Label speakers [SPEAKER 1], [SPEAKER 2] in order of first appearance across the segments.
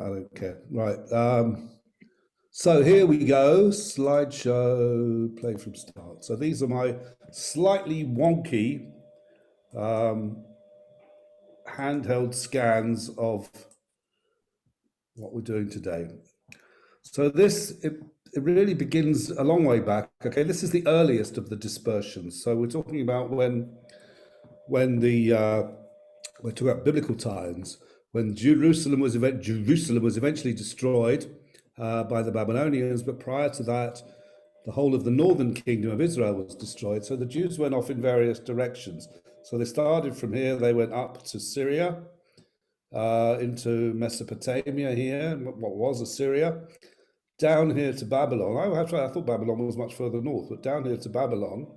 [SPEAKER 1] I don't care. Right. So here we go. Slideshow, play from start. So these are my slightly wonky handheld scans of what we're doing today. So it really begins a long way back. Okay, this is the earliest of the dispersions. So we're talking about when we're talking about biblical times, when Jerusalem was eventually destroyed by the Babylonians, but prior to that, the whole of the northern kingdom of Israel was destroyed. So the Jews went off in various directions. So they started from here, they went up to Syria, into Mesopotamia here, what was Assyria, down here to Babylon. I thought Babylon was much further north, but down here to Babylon,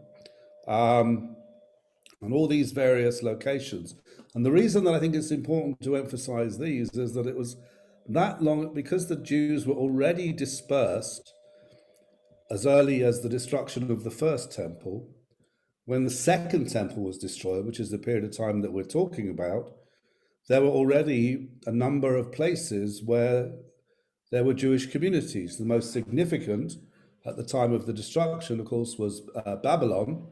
[SPEAKER 1] and all these various locations. And the reason that I think it's important to emphasize these is that it was that long, because the Jews were already dispersed as early as the destruction of the first temple. When the second temple was destroyed, which is the period of time that we're talking about, there were already a number of places where there were Jewish communities. The most significant at the time of the destruction, of course, was Babylon,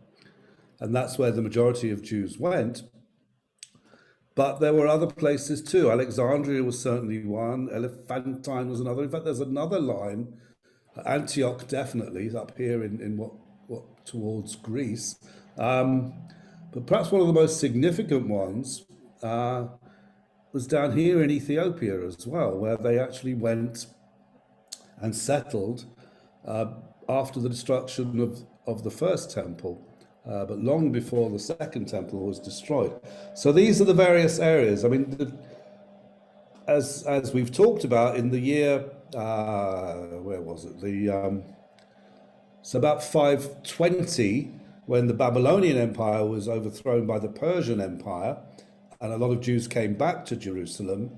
[SPEAKER 1] and that's where the majority of Jews went. But there were other places too. Alexandria was certainly one, Elephantine was another. In fact, there's another line, Antioch definitely, up here in what towards Greece. But perhaps one of the most significant ones was down here in Ethiopia as well, where they actually went and settled after the destruction of the first temple, but long before the second temple was destroyed. So these are the various areas. I mean, as we've talked about in the year, where was it? It's about 520, when the Babylonian Empire was overthrown by the Persian Empire, and a lot of Jews came back to Jerusalem.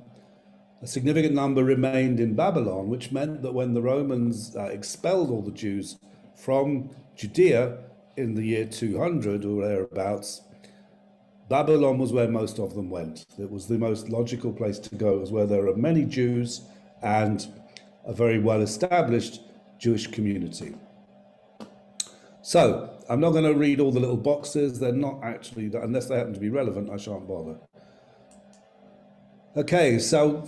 [SPEAKER 1] A significant number remained in Babylon, which meant that when the Romans expelled all the Jews from Judea in the year 200 or thereabouts, Babylon was where most of them went. It was the most logical place to go. It was where there are many Jews and a very well-established Jewish community. So I'm not going to read all the little boxes. They're not actually, unless they happen to be relevant, I shan't bother. Okay, so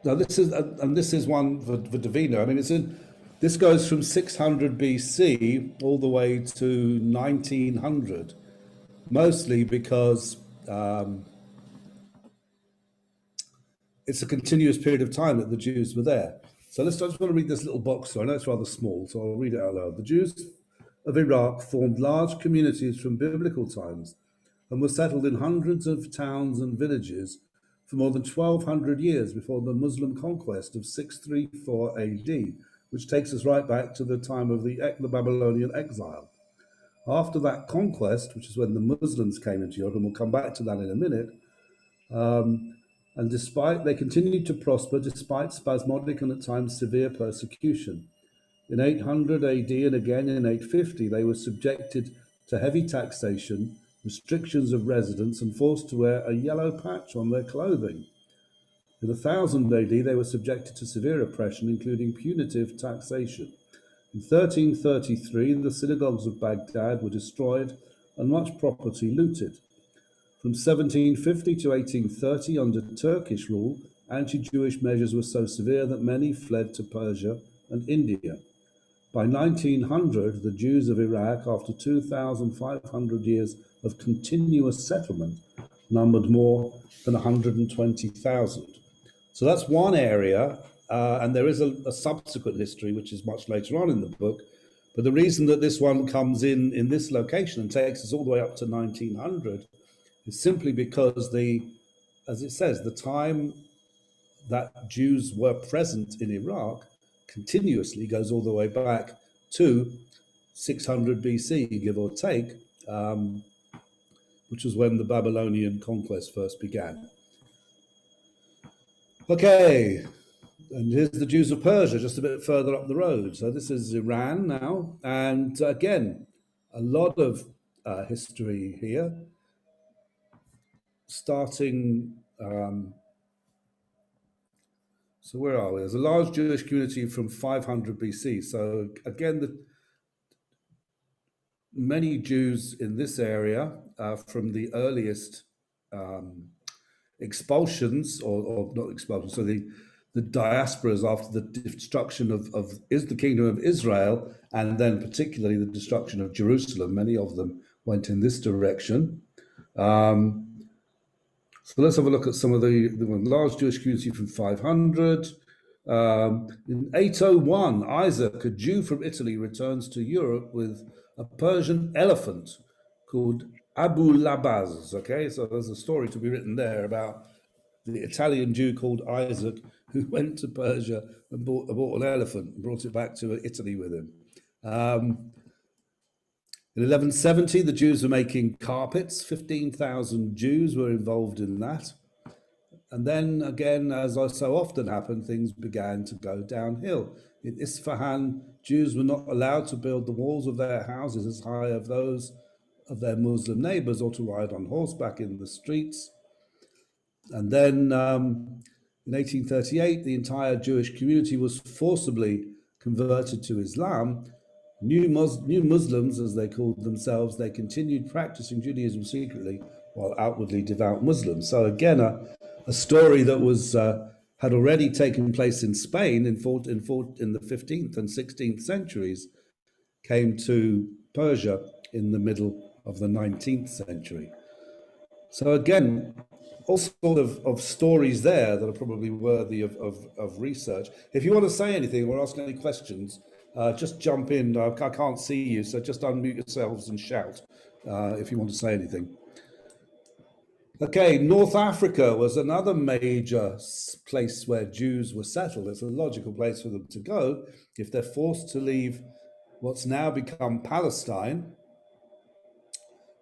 [SPEAKER 1] now this is one for Davina. I mean, this goes from 600 BC all the way to 1900, mostly because it's a continuous period of time that the Jews were there. So I just want to read this little box. So I know it's rather small, so I'll read it out loud. The Jews of Iraq formed large communities from biblical times and were settled in hundreds of towns and villages for more than 1,200 years before the Muslim conquest of 634 AD, which takes us right back to the time of the Babylonian exile. After that conquest, which is when the Muslims came into Europe, and we'll come back to that in a minute, and they continued to prosper despite spasmodic and at times severe persecution. In 800 AD and again in 850, they were subjected to heavy taxation, restrictions of residence, and forced to wear a yellow patch on their clothing. In 1000 AD, they were subjected to severe oppression, including punitive taxation. In 1333, the synagogues of Baghdad were destroyed and much property looted. From 1750 to 1830, under Turkish rule, anti-Jewish measures were so severe that many fled to Persia and India. By 1900, the Jews of Iraq, after 2,500 years of continuous settlement, numbered more than 120,000. So that's one area, and there is a subsequent history, which is much later on in the book. But the reason that this one comes in this location and takes us all the way up to 1900 is simply because as it says, the time that Jews were present in Iraq continuously goes all the way back to 600 BC, give or take, which was when the Babylonian conquest first began. Okay, and here's the Jews of Persia, just a bit further up the road. So this is Iran now, and again, a lot of history here, starting So where are we? There's a large Jewish community from 500 BC. So again, many Jews in this area from the earliest expulsions, or not expulsions, so the diasporas after the destruction of the kingdom of Israel, and then particularly the destruction of Jerusalem. Many of them went in this direction. So let's have a look at some of the large Jewish community from 500. In 801, Isaac, a Jew from Italy, returns to Europe with a Persian elephant called Abu Labaz. Okay, so there's a story to be written there about the Italian Jew called Isaac who went to Persia and bought an elephant and brought it back to Italy with him. In 1170, the Jews were making carpets. 15,000 Jews were involved in that. And then again, as so often happened, things began to go downhill. In Isfahan, Jews were not allowed to build the walls of their houses as high as those of their Muslim neighbors, or to ride on horseback in the streets. And then in 1838, the entire Jewish community was forcibly converted to Islam. New Muslims, as they called themselves, they continued practicing Judaism secretly while outwardly devout Muslims. So again, a story that was had already taken place in Spain in the 15th and 16th centuries came to Persia in the middle of the 19th century. So again, all sort of stories there that are probably worthy of research. If you want to say anything or ask any questions, just jump in. I can't see you, so just unmute yourselves and shout if you want to say anything. Okay, North Africa was another major place where Jews were settled. It's a logical place for them to go if they're forced to leave what's now become Palestine,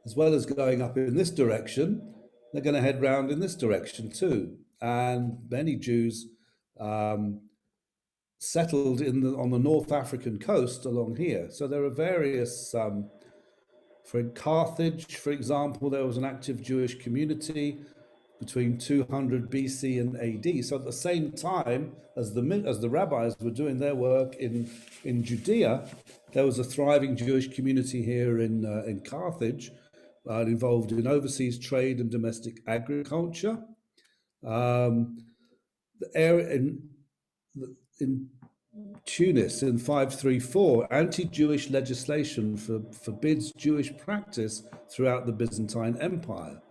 [SPEAKER 1] as well as going up in this direction. They're going to head round in this direction too. And many Jews settled on the North African coast along here. So there are various, for Carthage, for example, there was an active Jewish community between 200 BC and AD. So at the same time as the rabbis were doing their work in Judea, there was a thriving Jewish community here in Carthage, involved in overseas trade and domestic agriculture. The area in Tunis in 534, anti-Jewish legislation forbids Jewish practice throughout the Byzantine Empire.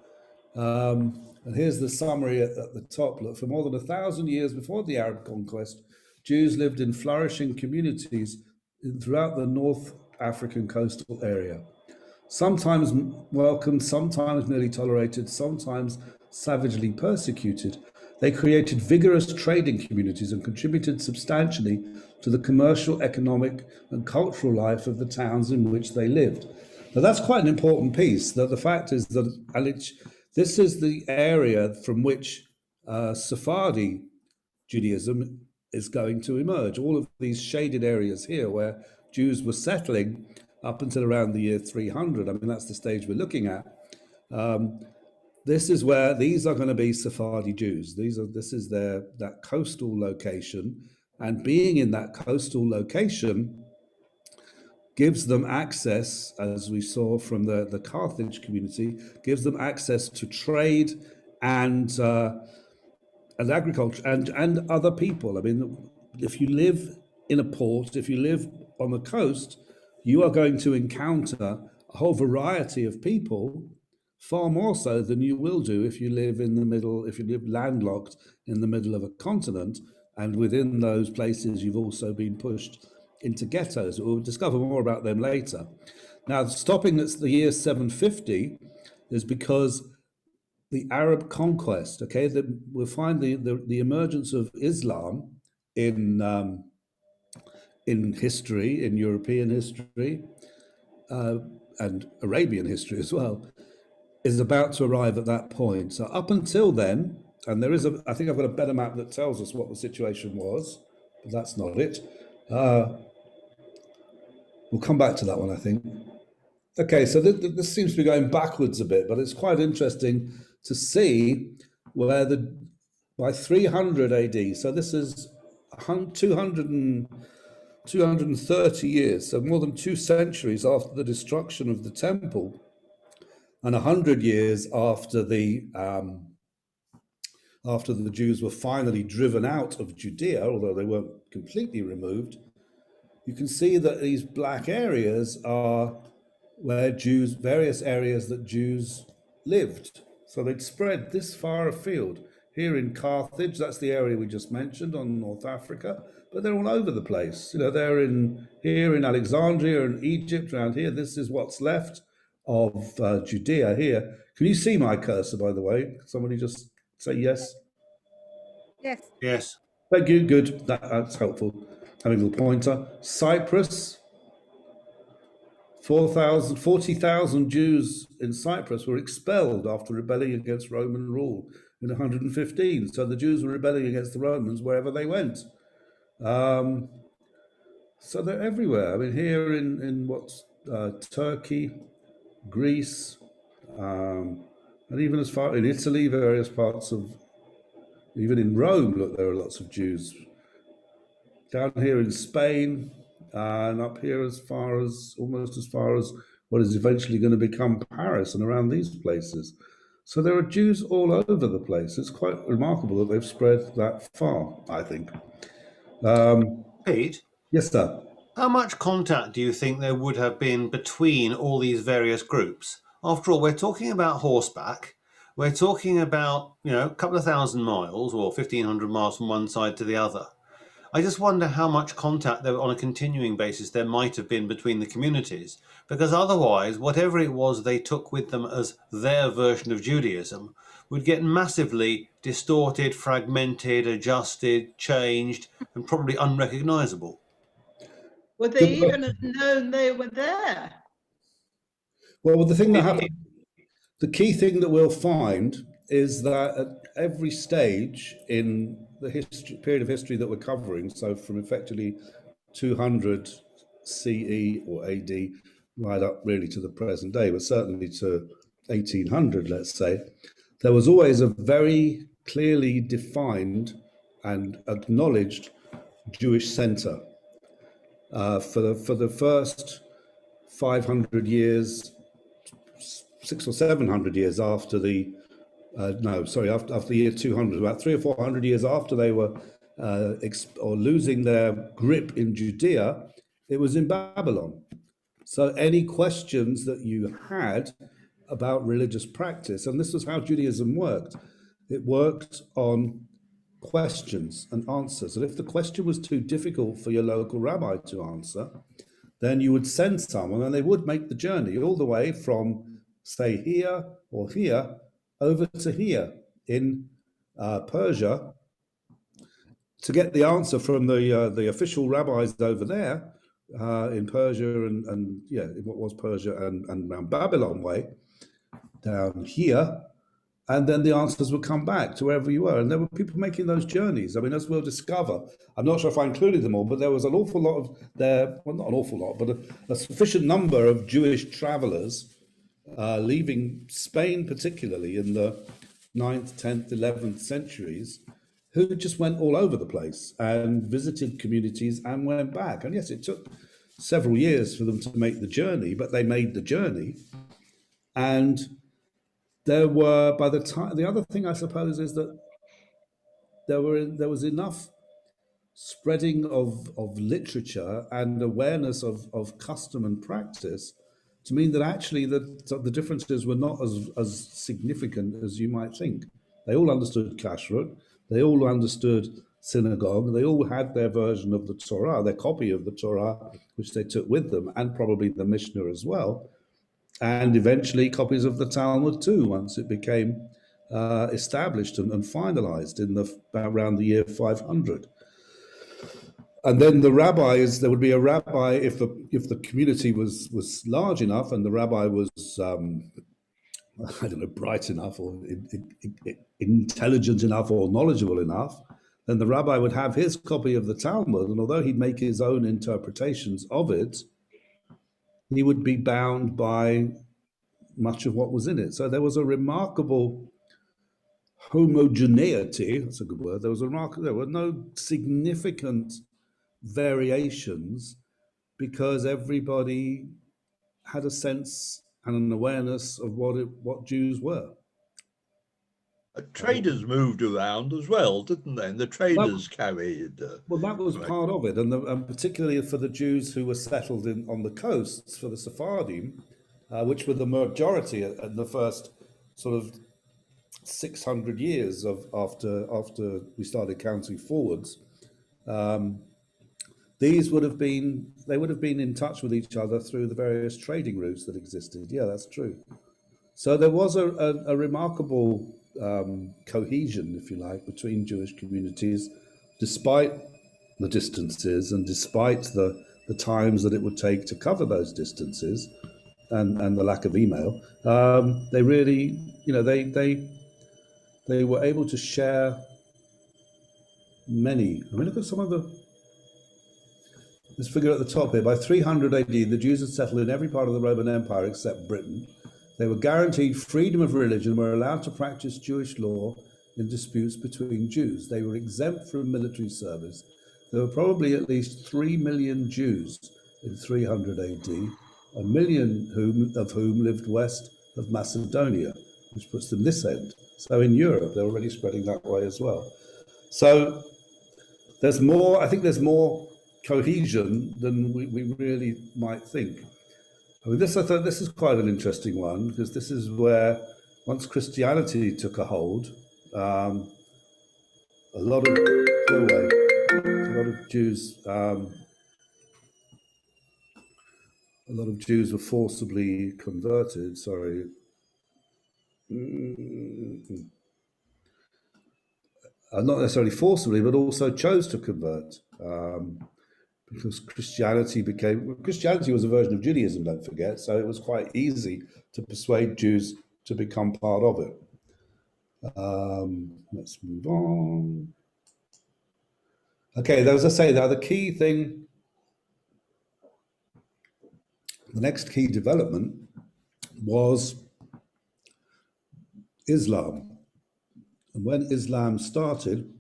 [SPEAKER 1] And here's the summary at the top. Look, for more than 1,000 years before the Arab conquest, Jews lived in flourishing communities throughout the North African coastal area. Sometimes welcomed, sometimes merely tolerated, sometimes savagely persecuted. They created vigorous trading communities and contributed substantially to the commercial, economic, and cultural life of the towns in which they lived. Now that's quite an important piece. That the fact is that this is the area from which Sephardi Judaism is going to emerge. All of these shaded areas here where Jews were settling up until around the year 300. I mean, that's the stage we're looking at. This is where these are going to be Sephardi Jews. This is that coastal location, and being in that coastal location gives them access, as we saw from the Carthage community, gives them access to trade and agriculture and other people. I mean, if you live in a port, if you live on the coast, you are going to encounter a whole variety of people, far more so than you will do if you live in the middle, if you live landlocked in the middle of a continent. And within those places, you've also been pushed into ghettos. We'll discover more about them later. Now, stopping at the year 750 is because the Arab conquest, okay, we'll find the emergence of Islam in history, in European history, and Arabian history as well, is about to arrive at that point. So up until then, and there is I think I've got a better map that tells us what the situation was, but that's not it. We'll come back to that one, I think. Okay, so this seems to be going backwards a bit, but it's quite interesting to see where by 300 AD. So this is 230 years, so more than 2 centuries after the destruction of the temple, and 100 years after the Jews were finally driven out of Judea, although they weren't completely removed. You can see that these black areas are where various areas that Jews lived. So they'd spread this far afield. Here in Carthage, that's the area we just mentioned on North Africa, but they're all over the place. You know, they're here in Alexandria and Egypt, around here. This is what's left of Judea here. Can you see my cursor, by the way? Somebody just say yes.
[SPEAKER 2] Yes.
[SPEAKER 3] Yes.
[SPEAKER 1] Thank you. Good. That's helpful. Having a little pointer. Cyprus. 40,000 Jews in Cyprus were expelled after rebelling against Roman rule in 115. So the Jews were rebelling against the Romans wherever they went. So they're everywhere. I mean, here in what's Turkey, Greece, and even as far in Italy, various parts of, even in Rome, look, there are lots of Jews. Down here in Spain, and up here almost as far as what is eventually going to become Paris and around these places. So there are Jews all over the place. It's quite remarkable that they've spread that far, I think.
[SPEAKER 3] Pete?
[SPEAKER 1] Yes, sir.
[SPEAKER 3] How much contact do you think there would have been between all these various groups? After all, we're talking about horseback. We're talking about, a couple of 1,000 miles or 1,500 miles from one side to the other. I just wonder how much contact there on a continuing basis there might have been between the communities, because otherwise, whatever it was they took with them as their version of Judaism would get massively distorted, fragmented, adjusted, changed, and probably unrecognizable.
[SPEAKER 2] Would they even have known they were there?
[SPEAKER 1] Well, the thing that happened, the key thing that we'll find is that at every stage in the period of history that we're covering, so from effectively 200 CE or AD right up really to the present day, but certainly to 1800, let's say, there was always a very clearly defined and acknowledged Jewish center. For the first 500 years, 600 or 700 years after the after the year 200, about 300 or 400 years after they were losing their grip in Judea, it was in Babylon. So any questions that you had about religious practice, and this was how Judaism worked, it worked on questions and answers. And if the question was too difficult for your local rabbi to answer, then you would send someone and they would make the journey all the way from, say, here or here over to here in Persia to get the answer from the official rabbis over there in Persia and what was Persia and around Babylon way down here. And then the answers would come back to wherever you were. And there were people making those journeys. I mean, as we'll discover, I'm not sure if I included them all, but there was an awful lot of not an awful lot, but a sufficient number of Jewish travelers leaving Spain, particularly in the 9th, 10th, 11th centuries, who just went all over the place and visited communities and went back. And yes, it took several years for them to make the journey, but they made the journey. And there were, by the time, the other thing I suppose is that there was enough spreading of literature and awareness of custom and practice to mean that actually the differences were not as significant as you might think. They all understood kashrut, they all understood synagogue, they all had their version of the Torah, their copy of the Torah, which they took with them, and probably the Mishnah as well, and eventually copies of the Talmud too, once it became established and finalized in around the year 500. And then the rabbis, there would be a rabbi if the community was large enough and the rabbi was bright enough or intelligent enough or knowledgeable enough, then the rabbi would have his copy of the Talmud, and although he'd make his own interpretations of it, he would be bound by much of what was in it. So there was a remarkable homogeneity, that's a good word, there were no significant variations because everybody had a sense and an awareness of what Jews were.
[SPEAKER 4] Traders moved around as well, didn't they? And the traders carried.
[SPEAKER 1] Well, that was part of it, and particularly for the Jews who were settled on the coasts, for the Sephardim, which were the majority in the first sort of 600 years after we started counting forwards. They would have been in touch with each other through the various trading routes that existed. Yeah, that's true. So there was a remarkable cohesion, if you like, between Jewish communities, despite the distances and despite the times that it would take to cover those distances and the lack of email. They really, they were able to share many. I mean, look at some of this figure at the top here. By 300 AD, the Jews had settled in every part of the Roman Empire except Britain. They were guaranteed freedom of religion, were allowed to practice Jewish law in disputes between Jews. They were exempt from military service. There were probably at least 3 million Jews in 300 AD, 1 million of whom lived west of Macedonia, which puts them this end. So in Europe, they're already spreading that way as well. So there's more, I think there's more cohesion than we really might think. I mean, I thought this is quite an interesting one, because this is where, once Christianity took a hold, a lot of Jews were forcibly converted. Sorry. Not necessarily forcibly, but also chose to convert. Because Christianity was a version of Judaism, don't forget, so it was quite easy to persuade Jews to become part of it. Let's move on. Okay, as I say, now the key thing, the next key development was Islam. And when Islam started,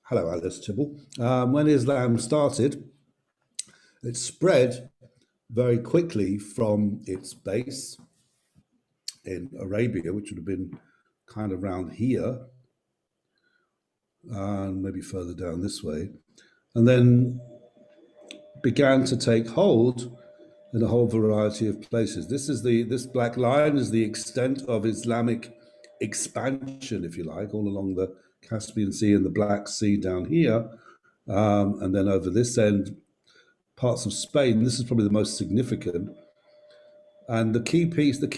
[SPEAKER 1] hello, Alice Tibble. When Islam started, it spread very quickly from its base in Arabia, which would have been kind of around here, and maybe further down this way, and then began to take hold in a whole variety of places. This black line is the extent of Islamic expansion, if you like, all along the Caspian Sea and the Black Sea down here, and then over this end, parts of Spain. This is probably the most significant. And the key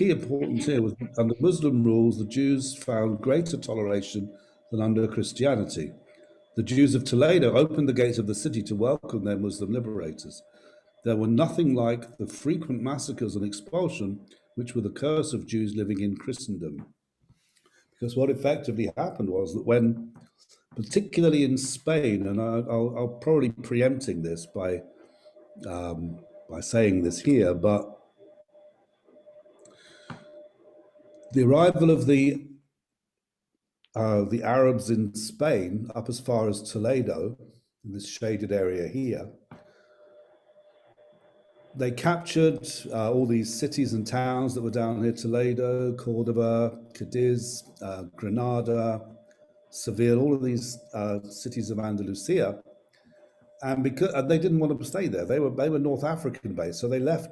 [SPEAKER 1] importance here was, under Muslim rules, the Jews found greater toleration than under Christianity. The Jews of Toledo opened the gates of the city to welcome their Muslim liberators. There were nothing like the frequent massacres and expulsion, which were the curse of Jews living in Christendom. Because what effectively happened was that when, particularly in Spain, and I'll probably preempting this by saying this here, but the arrival of the Arabs in Spain up as far as Toledo, in this shaded area here, they captured all these cities and towns that were down here: Toledo, Cordoba, Cadiz, Granada, Seville, all of these cities of Andalusia. And because they didn't want to stay there, they were North African based, so they left.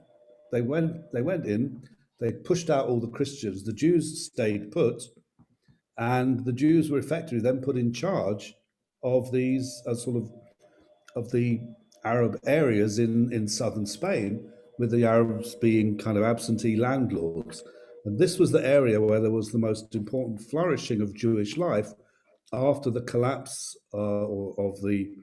[SPEAKER 1] They went in. They pushed out all the Christians. The Jews stayed put, and the Jews were effectively then put in charge of these of the Arab areas in southern Spain, with the Arabs being kind of absentee landlords. And this was the area where there was the most important flourishing of Jewish life after the collapse of the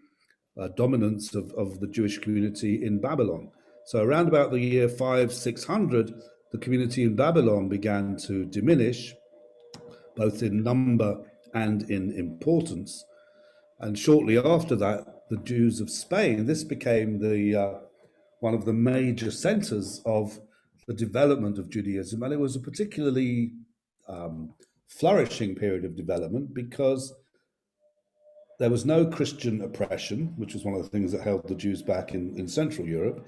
[SPEAKER 1] dominance of the Jewish community in Babylon. So around about the year 500-600, the community in Babylon began to diminish, both in number and in importance. And shortly after that, the Jews of Spain, this became one of the major centers of the development of Judaism. And it was a particularly flourishing period of development because there was no Christian oppression, which was one of the things that held the Jews back in Central Europe.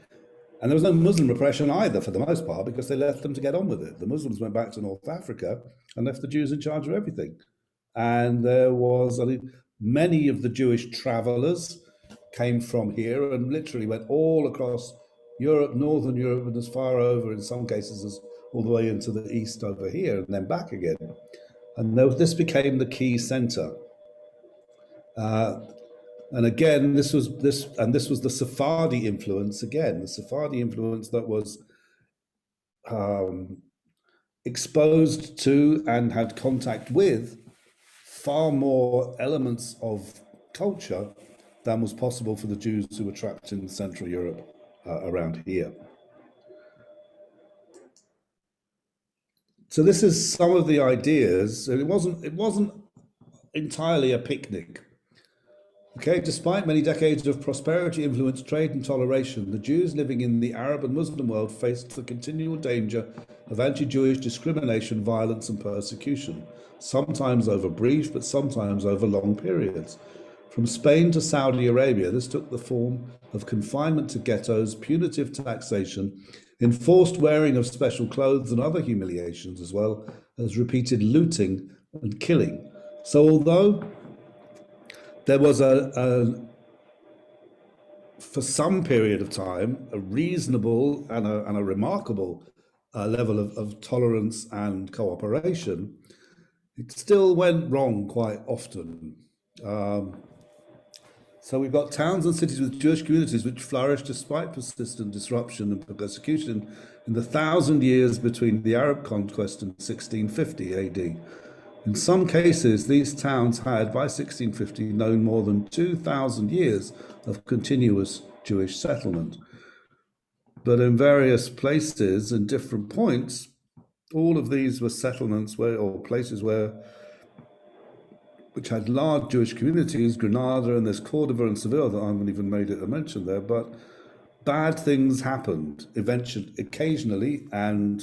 [SPEAKER 1] And there was no Muslim oppression either, for the most part, because they left them to get on with it. The Muslims went back to North Africa and left the Jews in charge of everything. And there was, I mean, many of the Jewish travelers came from here and literally went all across Europe, Northern Europe, and as far over, in some cases, as all the way into the east over here, and then back again. And this became the key center. And again, this was the Sephardi influence again, the Sephardi influence that was exposed to and had contact with far more elements of culture than was possible for the Jews who were trapped in Central Europe around here. So this is some of the ideas, and it wasn't entirely a picnic. Okay, despite many decades of prosperity, influence, trade, and toleration, the Jews living in the Arab and Muslim world faced the continual danger of anti-Jewish discrimination, violence, and persecution, sometimes over brief, but sometimes over long periods. From Spain to Saudi Arabia, this took the form of confinement to ghettos, punitive taxation, enforced wearing of special clothes, and other humiliations, as well as repeated looting and killing. So although there was for some period of time, a reasonable and a remarkable level of tolerance and cooperation, it still went wrong quite often. So we've got towns and cities with Jewish communities which flourished despite persistent disruption and persecution in the 1,000 years between the Arab conquest and 1650 AD. In some cases, these towns had, by 1650, known more than 2,000 years of continuous Jewish settlement. But in various places and different points, all of these were settlements or places which had large Jewish communities, Granada, and there's Cordoba and Seville that I haven't even made it a mention there, but bad things happened occasionally, and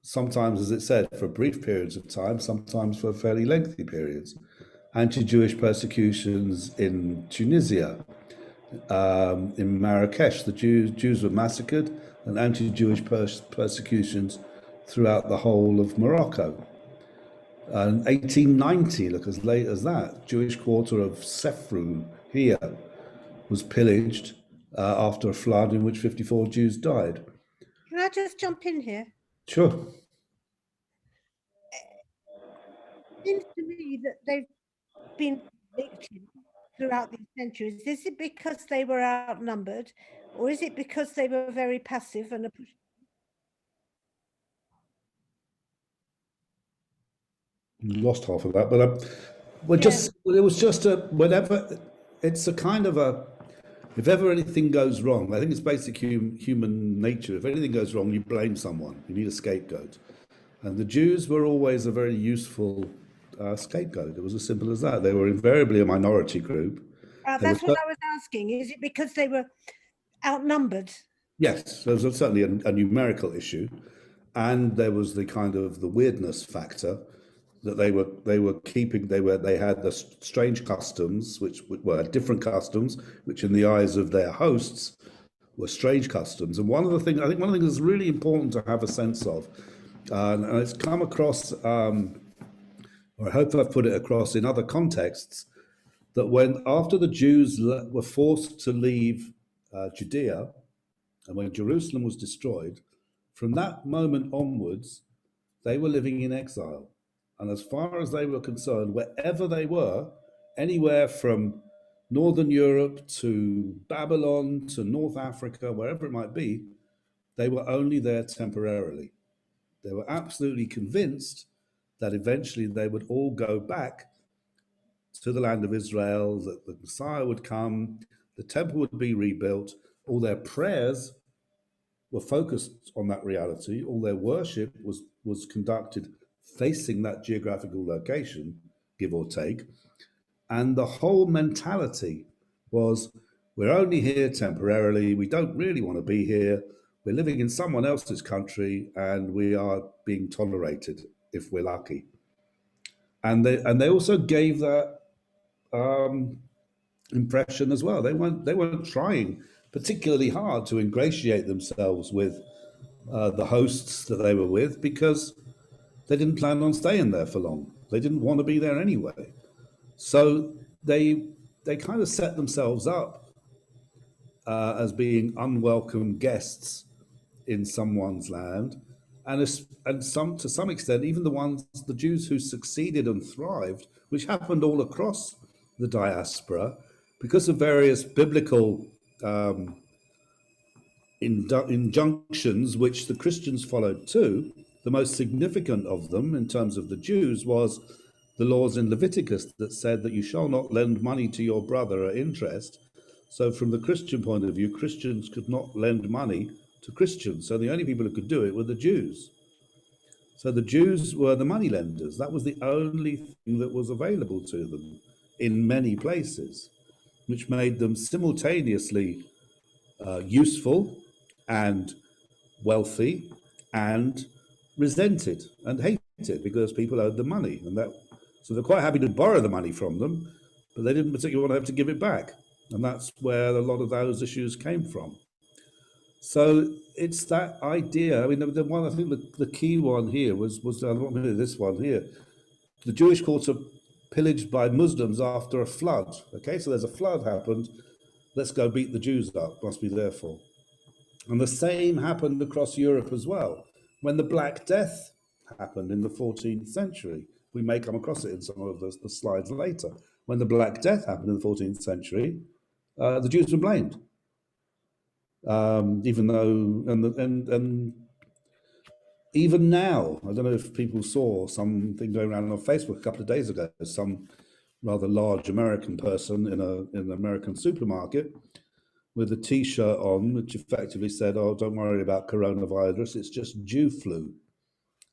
[SPEAKER 1] sometimes, as it said, for brief periods of time, sometimes for fairly lengthy periods. Anti-Jewish persecutions in Tunisia, in Marrakesh, the Jews were massacred, and anti-Jewish persecutions throughout the whole of Morocco. And 1890, look as late as that, Jewish quarter of Sefru here was pillaged after a flood in which 54 Jews died.
[SPEAKER 5] Can I just jump in here?
[SPEAKER 1] Sure.
[SPEAKER 5] It seems to me that they've been victims throughout these centuries. Is it because they were outnumbered, or is it because they were very passive and
[SPEAKER 1] lost half of that, but it was just whenever it's a kind of if ever anything goes wrong, I think it's basic human nature. If anything goes wrong, you blame someone. You need a scapegoat, and the Jews were always a very useful scapegoat. It was as simple as that. They were invariably a minority group.
[SPEAKER 5] that's what I was asking. Is it because they were outnumbered? Yes,
[SPEAKER 1] there was certainly a numerical issue, and there was the kind of the weirdness factor that they had the strange customs, which were different customs, which in the eyes of their hosts were strange customs. And one of the things that's really important to have a sense of, and it's come across, or I hope I've put it across in other contexts, that after the Jews were forced to leave Judea, and when Jerusalem was destroyed, from that moment onwards, they were living in exile. And as far as they were concerned, wherever they were, anywhere from Northern Europe to Babylon to North Africa, wherever it might be, they were only there temporarily. They were absolutely convinced that eventually they would all go back to the land of Israel, that the Messiah would come, the temple would be rebuilt. All their prayers were focused on that reality. All their worship was conducted facing that geographical location, give or take. And the whole mentality was, we're only here temporarily, we don't really want to be here, we're living in someone else's country, and we are being tolerated if we're lucky. and they also gave that impression as well. They weren't trying particularly hard to ingratiate themselves with the hosts that they were with, because they didn't plan on staying there for long. They didn't want to be there anyway. So they kind of set themselves up as being unwelcome guests in someone's land, and to some extent, even the Jews who succeeded and thrived, which happened all across the diaspora, because of various biblical injunctions which the Christians followed too. The most significant of them, in terms of the Jews, was the laws in Leviticus that said that you shall not lend money to your brother at interest. So from the Christian point of view, Christians could not lend money to Christians. So the only people who could do it were the Jews. So the Jews were the money lenders. That was the only thing that was available to them in many places, which made them simultaneously useful and wealthy and resented and hated, because people owed them money, so they're quite happy to borrow the money from them, but they didn't particularly want to have to give it back, and that's where a lot of those issues came from. So it's that idea. I mean, the one, I think the key one here was this one here. The Jewish courts are pillaged by Muslims after a flood. Okay, so there's a flood happened. Let's go beat the Jews up. Must be their fault. And the same happened across Europe as well. When the Black Death happened in the 14th century, we may come across it in some of the slides later. When the Black Death happened in the 14th century, the Jews were blamed. Even though, and even now, I don't know if people saw something going around on Facebook a couple of days ago, some rather large American person in an American supermarket with a T-shirt on, which effectively said, "Oh, don't worry about coronavirus, it's just Jew flu."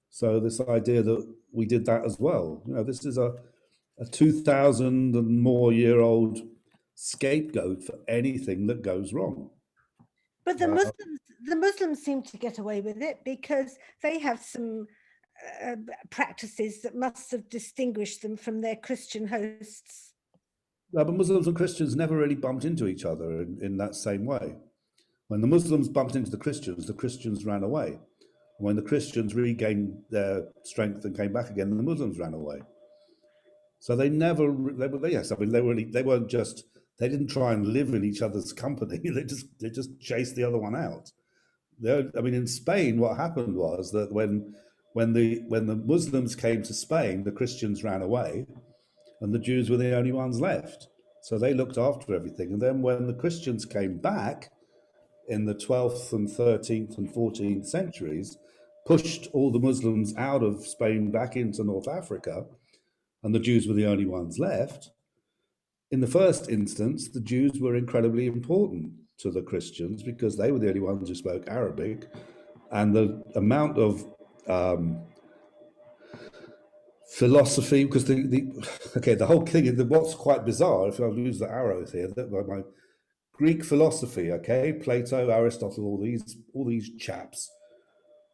[SPEAKER 1] So this idea that we did that as well. You know, this is a 2,000 and more year old scapegoat for anything that goes wrong.
[SPEAKER 5] But the Muslims seem to get away with it because they have some practices that must have distinguished them from their Christian hosts.
[SPEAKER 1] Yeah, but Muslims and Christians never really bumped into each other in that same way. When the Muslims bumped into the Christians ran away. And when the Christians regained their strength and came back again, the Muslims ran away. So they didn't try and live in each other's company. They just chased the other one out. I mean, in Spain, what happened was that when the Muslims came to Spain, the Christians ran away, and the Jews were the only ones left. So they looked after everything. And then when the Christians came back in the 12th and 13th and 14th centuries, pushed all the Muslims out of Spain back into North Africa, and the Jews were the only ones left. In the first instance, the Jews were incredibly important to the Christians because they were the only ones who spoke Arabic, and the amount of philosophy, because the whole thing, what's quite bizarre, if I use the arrows here, that my Greek philosophy, okay, Plato, Aristotle, all these chaps,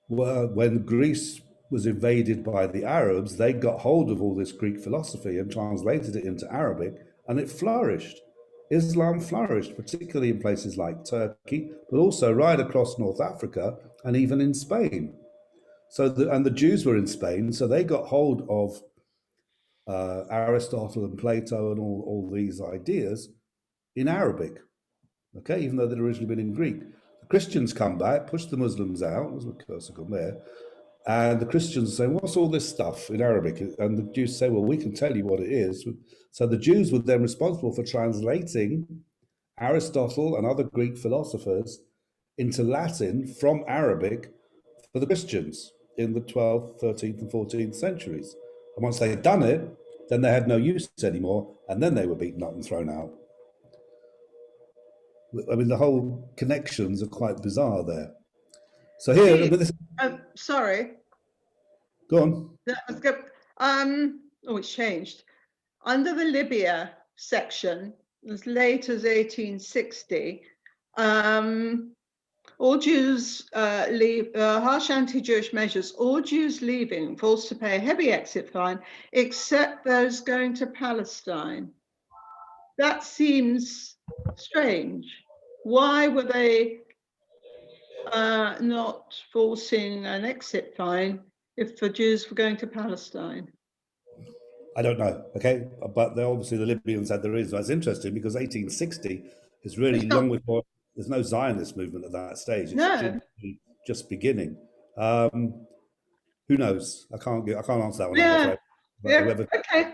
[SPEAKER 1] were, when Greece was invaded by the Arabs, they got hold of all this Greek philosophy and translated it into Arabic, and it flourished. Islam flourished, particularly in places like Turkey, but also right across North Africa and even in Spain. So, the Jews were in Spain, so they got hold of Aristotle and Plato and all these ideas in Arabic, okay, even though they'd originally been in Greek. The Christians come back, push the Muslims out, there's a cursor gone there, and the Christians say, "What's all this stuff in Arabic?" And the Jews say, "Well, we can tell you what it is." So the Jews were then responsible for translating Aristotle and other Greek philosophers into Latin from Arabic for the Christians in the 12th, 13th, and 14th centuries. And once they had done it, then they had no use anymore, and then they were beaten up and thrown out. I mean, the whole connections are quite bizarre there. So here, with this,
[SPEAKER 2] sorry.
[SPEAKER 1] Go on.
[SPEAKER 2] Let's go. It's changed. Under the Libya section, as late as 1860, all Jews leave, harsh anti-Jewish measures, all Jews leaving forced to pay a heavy exit fine, except those going to Palestine. That seems strange. Why were they not forcing an exit fine if the Jews were going to Palestine?
[SPEAKER 1] I don't know, okay? But obviously the Libyans had the reason. That's interesting because 1860 is really
[SPEAKER 2] It's not-
[SPEAKER 1] long before, there's no Zionist movement at that stage. It's
[SPEAKER 2] No.
[SPEAKER 1] just beginning. Who knows? I can't answer that one, I'm
[SPEAKER 2] Yeah.
[SPEAKER 1] afraid. But
[SPEAKER 2] Yeah. Okay.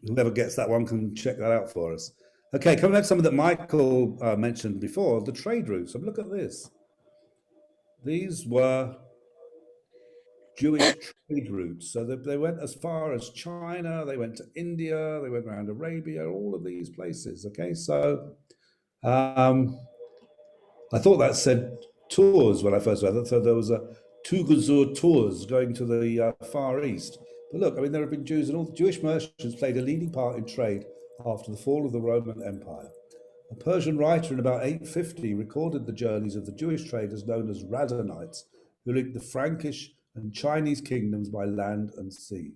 [SPEAKER 1] whoever gets that one can check that out for us. Okay, coming back to something that Michael mentioned before, the trade routes. So look at this. These were Jewish trade routes. So they went as far as China, they went to India, they went around Arabia, all of these places. Okay, so I thought that said tours when I first read it. So there was a Tugazur tours going to the Far East. But look, I mean, there have been Jews, and all Jewish merchants played a leading part in trade after the fall of the Roman Empire. A Persian writer in about 850 recorded the journeys of the Jewish traders known as Radhanites, who linked the Frankish and Chinese kingdoms by land and sea.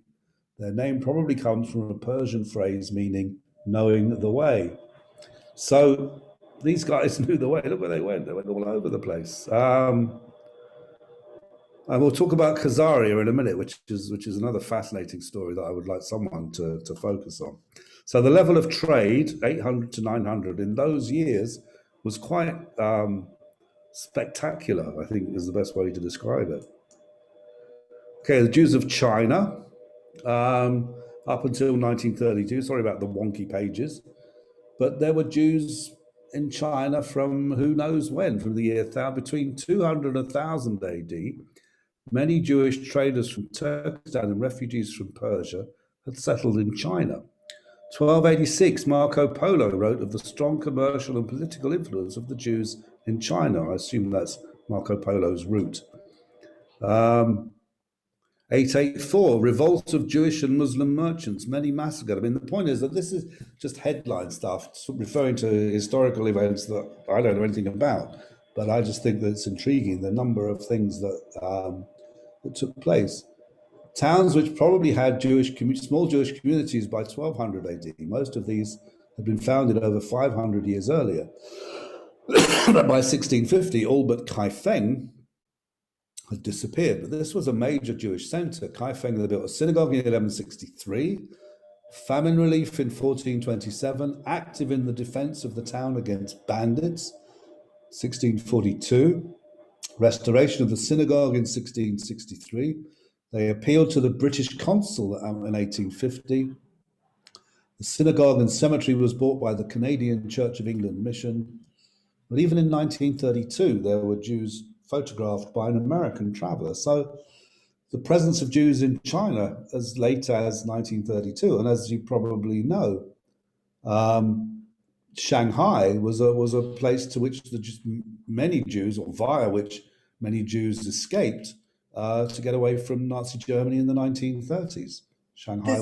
[SPEAKER 1] Their name probably comes from a Persian phrase meaning knowing the way. So these guys knew the way. Look where they went. They went all over the place. And we'll talk about Khazaria in a minute, which is another fascinating story that I would like someone to focus on. So the level of trade, 800 to 900, in those years was quite spectacular, I think is the best way to describe it. Okay, the Jews of China, up until 1932, sorry about the wonky pages, but there were Jews in China from who knows when, from the year between 200 and 1000 AD. Many Jewish traders from Turkestan and refugees from Persia had settled in China. 1286, Marco Polo wrote of the strong commercial and political influence of the Jews in China. I assume that's Marco Polo's route. 884, revolt of Jewish and Muslim merchants, many massacred. I mean, the point is that this is just headline stuff, referring to historical events that I don't know anything about, but I just think that it's intriguing, the number of things that took place. Towns which probably had small Jewish communities by 1200 AD. Most of these had been founded over 500 years earlier. But by 1650, all but Kaifeng had disappeared. But this was a major Jewish center. Kaifeng had built a synagogue in 1163, famine relief in 1427, active in the defense of the town against bandits, 1642, restoration of the synagogue in 1663. They appealed to the British consul in 1850. The synagogue and cemetery was bought by the Canadian Church of England Mission. But even in 1932, there were Jews photographed by an American traveler. So the presence of Jews in China as late as 1932, and as you probably know, Shanghai was a place to which many Jews, or via which many Jews escaped to get away from Nazi Germany in the 1930s. Shanghai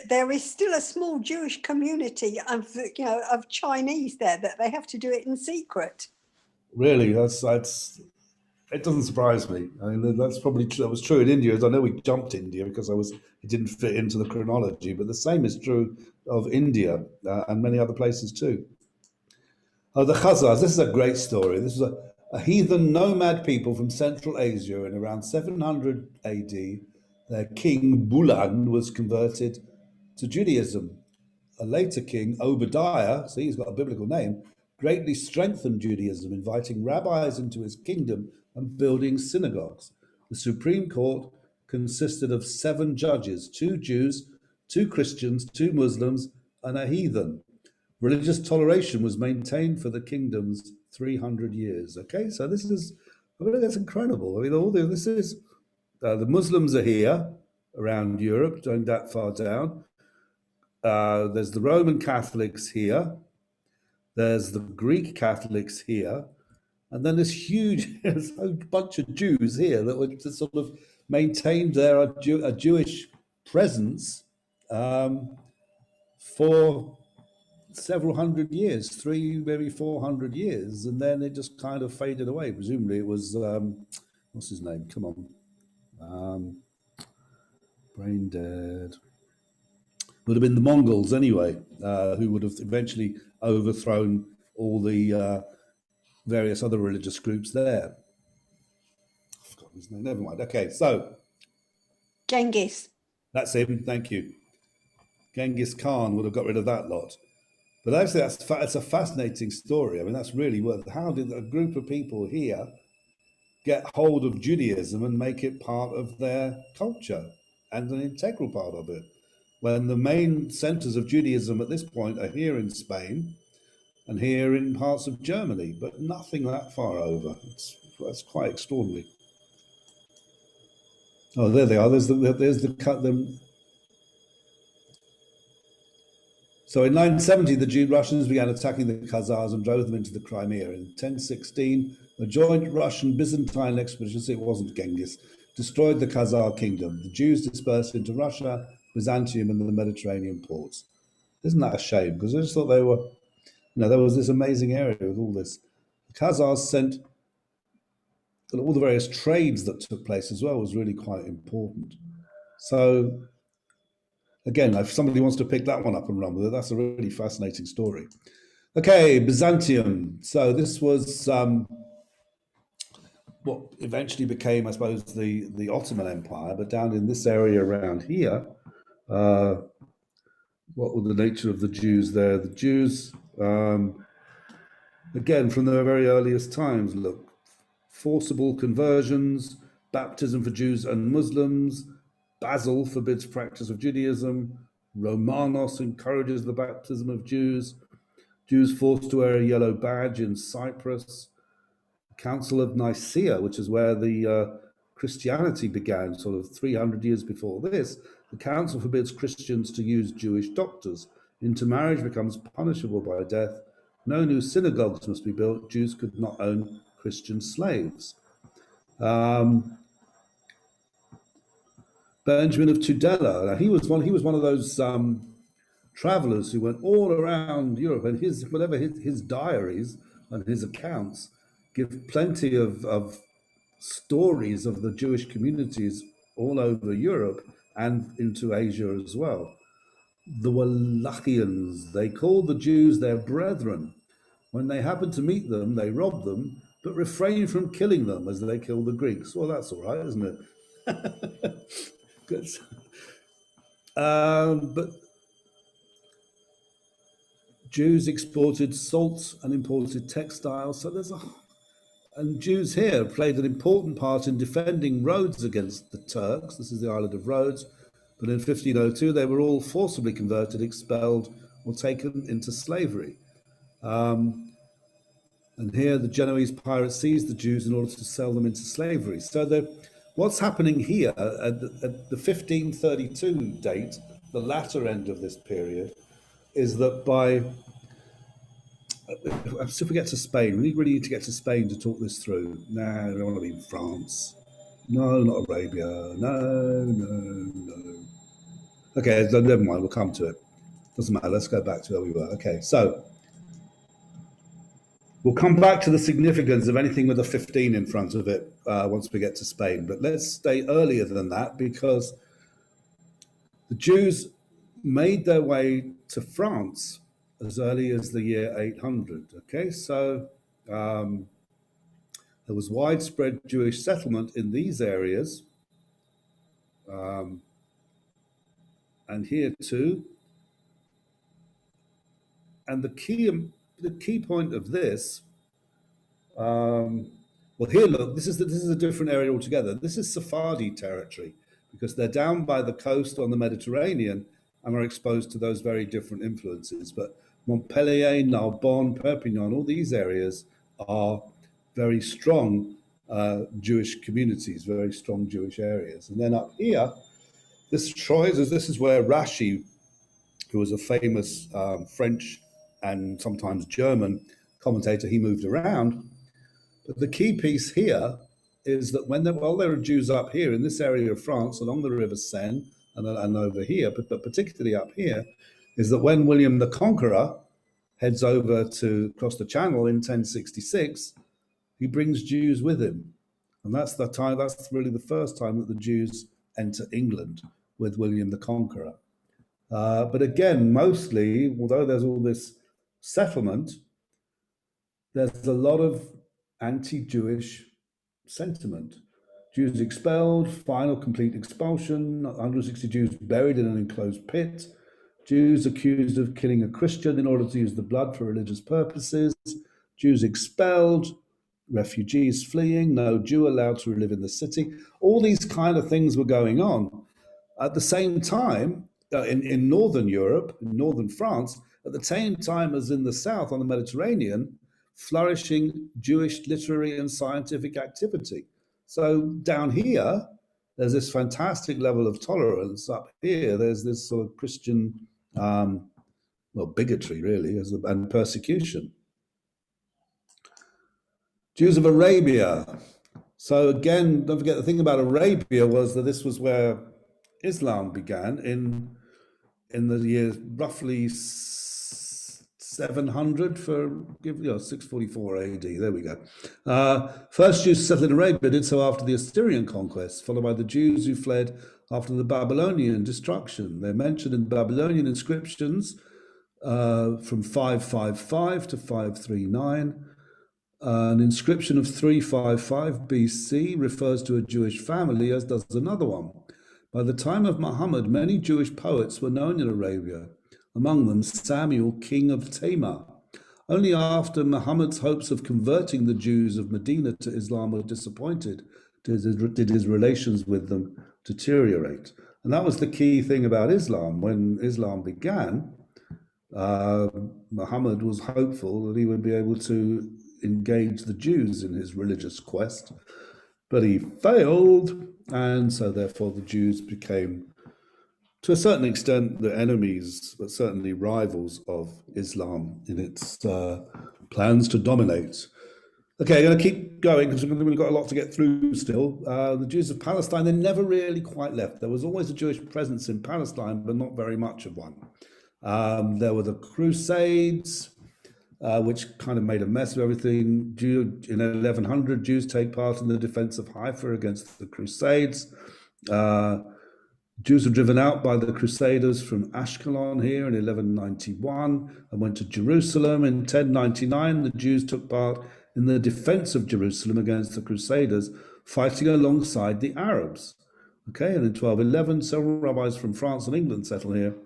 [SPEAKER 5] There is still a small Jewish community of Chinese there that they have to do it in secret.
[SPEAKER 1] Really, it doesn't surprise me. I mean, that was true in India. As I know, we jumped India because it didn't fit into the chronology, but the same is true of India and many other places too. Oh, the Khazars. This is a great story. This is a heathen nomad people from Central Asia in around 700 AD. Their king Bulan was converted to Judaism. A later king, Obadiah, see, he's got a biblical name, greatly strengthened Judaism, inviting rabbis into his kingdom and building synagogues. The Supreme Court consisted of 7 judges, 2 Jews, 2 Christians, 2 Muslims, and a heathen. Religious toleration was maintained for the kingdom's 300 years. Okay, so that's incredible. I mean, this is, the Muslims are here around Europe, going that far down. There's the Roman Catholics here. There's the Greek Catholics here. And then this huge bunch of Jews here that were to sort of maintained a Jewish presence for several hundred years, 300, maybe 400 years, and then it just kind of faded away. Presumably it was, what's his name? Come on. Brain dead. Would have been the Mongols anyway, who would have eventually overthrown all the various other religious groups there. I forgot his name. Never mind. Okay, so
[SPEAKER 5] Genghis.
[SPEAKER 1] that's him. Thank you. Genghis Khan would have got rid of that lot. But actually, that's a fascinating story. I mean, that's really worth. How did a group of people here get hold of Judaism and make it part of their culture and an integral part of it? When the main centers of Judaism at this point are here in Spain and here in parts of Germany, but nothing that far over. That's quite extraordinary. Oh, there they are. There's the cut them. So in 970, the Russians began attacking the Khazars and drove them into the Crimea. In 1016, a joint Russian-Byzantine expedition, it wasn't Genghis, destroyed the Khazar kingdom. The Jews dispersed into Russia, Byzantium, and the Mediterranean ports. Isn't that a shame? Because I just thought they were, there was this amazing area with all this. The Khazars sent, all the various trades that took place as well was really quite important. So, again, if somebody wants to pick that one up and run with it, that's a really fascinating story. Okay, Byzantium. So this was what eventually became, I suppose, the Ottoman Empire, but down in this area around here, what were the nature of the Jews there? The Jews, again, from the very earliest times, look, forcible conversions, baptism for Jews and Muslims, Basil forbids practice of Judaism, Romanos encourages the baptism of Jews, Jews forced to wear a yellow badge in Cyprus, Council of Nicaea, which is where the Christianity began, sort of 300 years before this. The council forbids Christians to use Jewish doctors. Intermarriage becomes punishable by death. No new synagogues must be built. Jews could not own Christian slaves. Benjamin of Tudela. Now, he was one of those travelers who went all around Europe, and his diaries and his accounts give plenty of stories of the Jewish communities all over Europe and into Asia as well. The Wallachians, they called the Jews their brethren. When they happened to meet them, they robbed them, but refrained from killing them as they killed the Greeks. Well, that's all right, isn't it? Good. But Jews exported salt and imported textiles. So and Jews here played an important part in defending Rhodes against the Turks. This is the island of Rhodes. But in 1502, they were all forcibly converted, expelled, or taken into slavery. And here the Genoese pirates seized the Jews in order to sell them into slavery. So what's happening here at the 1532 date, the latter end of this period, is that if we get to Spain, we really need to get to Spain to talk this through. No, I don't want to be in France. No, not Arabia. No. Okay, never mind, we'll come to it. Doesn't matter, let's go back to where we were. Okay, so we'll come back to the significance of anything with a 15 in front of it once we get to Spain. But let's stay earlier than that, because the Jews made their way to France as early as the year 800. Okay, so there was widespread Jewish settlement in these areas, and here too. And the key point of this, well, here, look, this is a different area altogether. This is Sephardi territory, because they're down by the coast on the Mediterranean and are exposed to those very different influences. But Montpellier, Narbonne, Perpignan, all these areas are very strong Jewish communities, very strong Jewish areas. And then up here, this is where Rashi, who was a famous French and sometimes German commentator, he moved around. But the key piece here is that while there are Jews up here in this area of France along the River Seine and over here, but particularly up here, is that when William the Conqueror heads over to cross the Channel in 1066, he brings Jews with him. And that's really the first time that the Jews enter England with William the Conqueror. But again, mostly, although there's all this settlement, there's a lot of anti-Jewish sentiment. Jews expelled, final complete expulsion, 160 Jews buried in an enclosed pit, Jews accused of killing a Christian in order to use the blood for religious purposes, Jews expelled, refugees fleeing, no Jew allowed to live in the city. All these kind of things were going on. At the same time, in Northern Europe, in Northern France, at the same time as in the South on the Mediterranean, flourishing Jewish literary and scientific activity. So down here, there's this fantastic level of tolerance. Up here, there's this sort of Christian, bigotry really, and persecution. Jews of Arabia. So again, don't forget, the thing about Arabia was that this was where Islam began in the years roughly 700 644 AD. There we go. First Jews settled in Arabia did so after the Assyrian conquest, followed by the Jews who fled after the Babylonian destruction. They're mentioned in Babylonian inscriptions from 555 to 539. An inscription of 355 BC refers to a Jewish family, as does another one. By the time of Muhammad, many Jewish poets were known in Arabia, among them Samuel, king of Tamar. Only after Muhammad's hopes of converting the Jews of Medina to Islam were disappointed did his relations with them deteriorate. And that was the key thing about Islam. When Islam began, Muhammad was hopeful that he would be able to engage the Jews in his religious quest, but he failed, and so therefore the Jews became, to a certain extent, the enemies, but certainly rivals of Islam in its plans to dominate. Okay, I'm going to keep going because we've got a lot to get through still. The Jews of Palestine, they never really quite left. There was always a Jewish presence in Palestine, but not very much of one. There were the Crusades, which kind of made a mess of everything. In 1100, Jews take part in the defense of Haifa against the Crusades. Jews were driven out by the Crusaders from Ashkelon here in 1191 and went to Jerusalem. In 1099, the Jews took part in the defense of Jerusalem against the Crusaders, fighting alongside the Arabs. Okay, and in 1211, several rabbis from France and England settled here.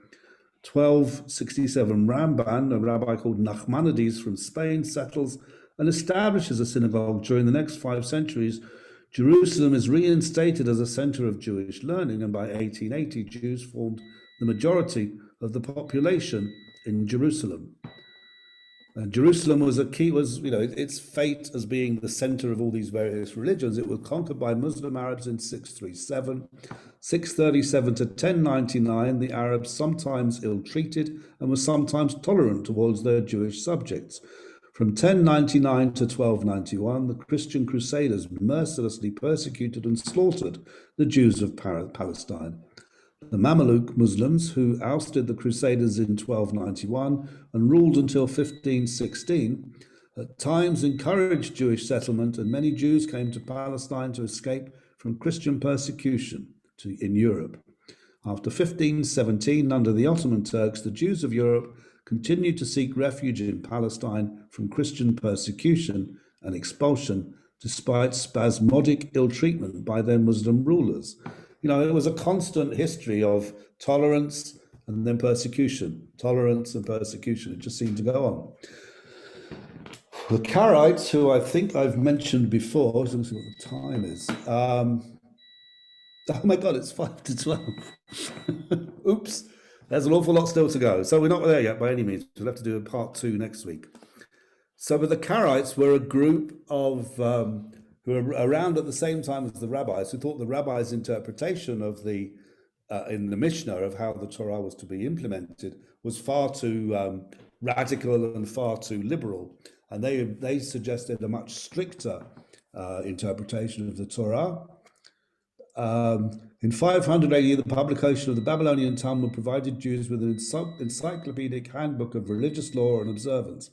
[SPEAKER 1] 1267, Ramban, a rabbi called Nachmanides from Spain, settles and establishes a synagogue. During the next 5 centuries, Jerusalem is reinstated as a center of Jewish learning, and by 1880, Jews formed the majority of the population in Jerusalem. And Jerusalem was its fate as being the center of all these various religions. It was conquered by Muslim Arabs in 637. 637 to 1099, the Arabs sometimes ill-treated and were sometimes tolerant towards their Jewish subjects. From 1099 to 1291, the Christian Crusaders mercilessly persecuted and slaughtered the Jews of Palestine. The Mameluke Muslims, who ousted the Crusaders in 1291 and ruled until 1516, at times encouraged Jewish settlement, and many Jews came to Palestine to escape from Christian persecution in Europe. After 1517, under the Ottoman Turks, the Jews of Europe continued to seek refuge in Palestine from Christian persecution and expulsion, despite spasmodic ill-treatment by their Muslim rulers. It was a constant history of tolerance and then persecution, tolerance and persecution. It just seemed to go on. The Karaites, who I think I've mentioned before, let me see what the time is. Oh my God, it's 5 to 12. Oops, there's an awful lot still to go. So we're not there yet by any means. We'll have to do a part 2 next week. So, but the Karaites were a group of who were around at the same time as the rabbis, who thought the rabbis' interpretation of in the Mishnah of how the Torah was to be implemented was far too radical and far too liberal. And they suggested a much stricter interpretation of the Torah. In 500 AD, the publication of the Babylonian Talmud provided Jews with an encyclopedic handbook of religious law and observance.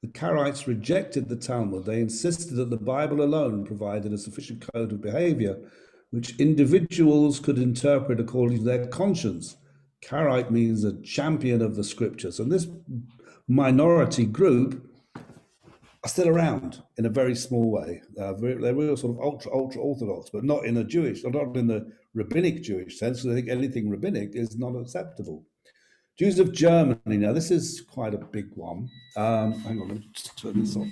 [SPEAKER 1] The Karaites rejected the Talmud. They insisted that the Bible alone provided a sufficient code of behavior which individuals could interpret according to their conscience. Karaite means a champion of the scriptures. And this minority group are still around in a very small way. They're real sort of ultra orthodox, but not in a Jewish, or not in the rabbinic Jewish sense, because I think anything rabbinic is not acceptable. Jews of Germany. Now, this is quite a big one. Hang on, let me just turn this off.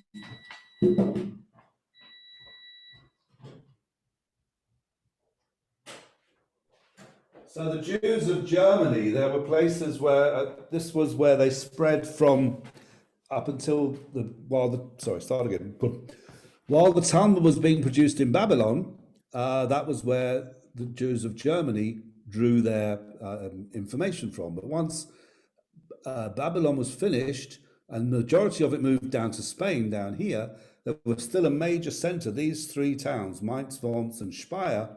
[SPEAKER 1] So the Jews of Germany, there were places where this was where they spread from up until while the Talmud was being produced in Babylon. That was where the Jews of Germany drew their information from. But once Babylon was finished and the majority of it moved down to Spain, down here, there was still a major center. These three towns, Mainz, Worms, and Speyer,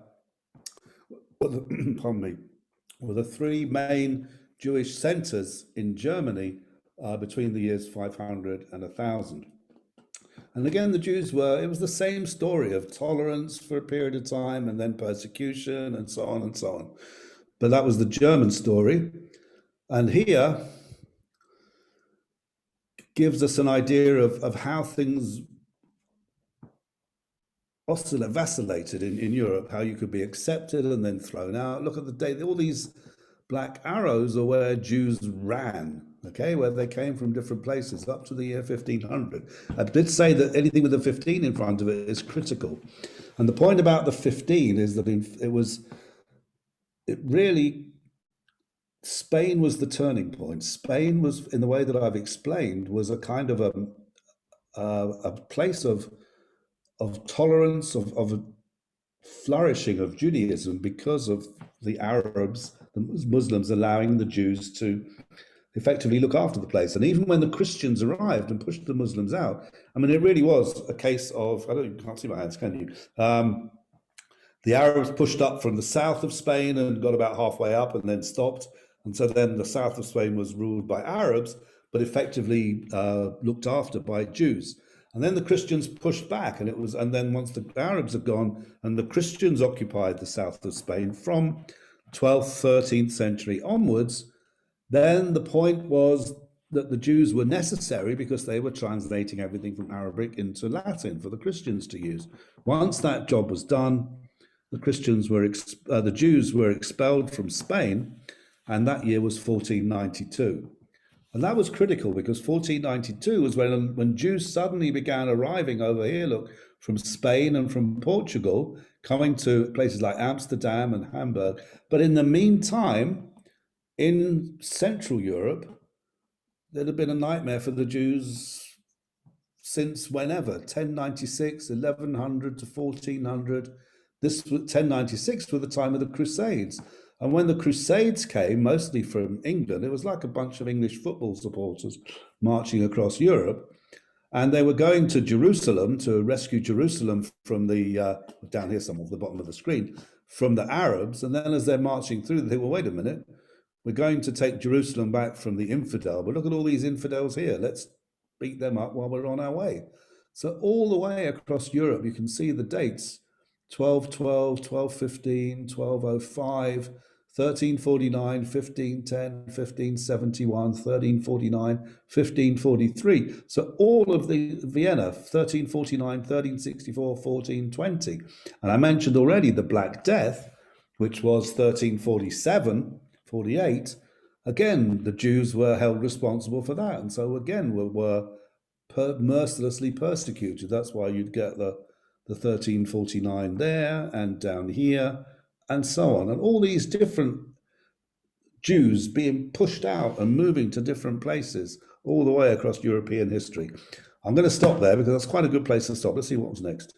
[SPEAKER 1] were the three main Jewish centers in Germany between the years 500 and 1000. And again, the Jews it was the same story of tolerance for a period of time and then persecution and so on and so on. But that was the German story. And here gives us an idea of how things vacillated in Europe, how you could be accepted and then thrown out. Look at the day, all these black arrows are where Jews ran, okay, where they came from different places up to the year 1500. I did say that anything with a 15 in front of it is critical. And the point about the 15 is that Spain was the turning point. Spain was, in the way that I've explained, was a kind of a place of tolerance, of a flourishing of Judaism because of the Arabs, the Muslims allowing the Jews to effectively look after the place. And even when the Christians arrived and pushed the Muslims out, I mean, it really was a case of, you can't see my hands, can you? The Arabs pushed up from the south of Spain and got about halfway up and then stopped. And so then the south of Spain was ruled by Arabs, but effectively looked after by Jews. And then the Christians pushed back, and then once the Arabs had gone and the Christians occupied the south of Spain from 12th, 13th century onwards, then the point was that the Jews were necessary because they were translating everything from Arabic into Latin for the Christians to use. Once that job was done, the Jews were expelled from Spain, and that year was 1492. And that was critical because 1492 was when Jews suddenly began arriving over here, from Spain and from Portugal, coming to places like Amsterdam and Hamburg. But in the meantime, in Central Europe, there'd have been a nightmare for the Jews since whenever, 1096, 1100 to 1400. This 1096 was the time of the Crusades. And when the Crusades came, mostly from England, it was like a bunch of English football supporters marching across Europe. And they were going to Jerusalem to rescue Jerusalem from down here somewhere at the bottom of the screen, from the Arabs. And then as they're marching through, they think, well, wait a minute, we're going to take Jerusalem back from the infidel. But look at all these infidels here. Let's beat them up while we're on our way. So all the way across Europe, you can see the dates, 1212, 1215, 1205, 1349, 1510, 1571, 1349, 1543. So all of the Vienna, 1349, 1364, 1420. And I mentioned already the Black Death, which was 1347, 48. Again, the Jews were held responsible for that. And so again, were mercilessly persecuted. That's why you'd get the 1349 there and down here, and so on. And all these different Jews being pushed out and moving to different places all the way across European history. I'm going to stop there because that's quite a good place to stop. Let's see what was next.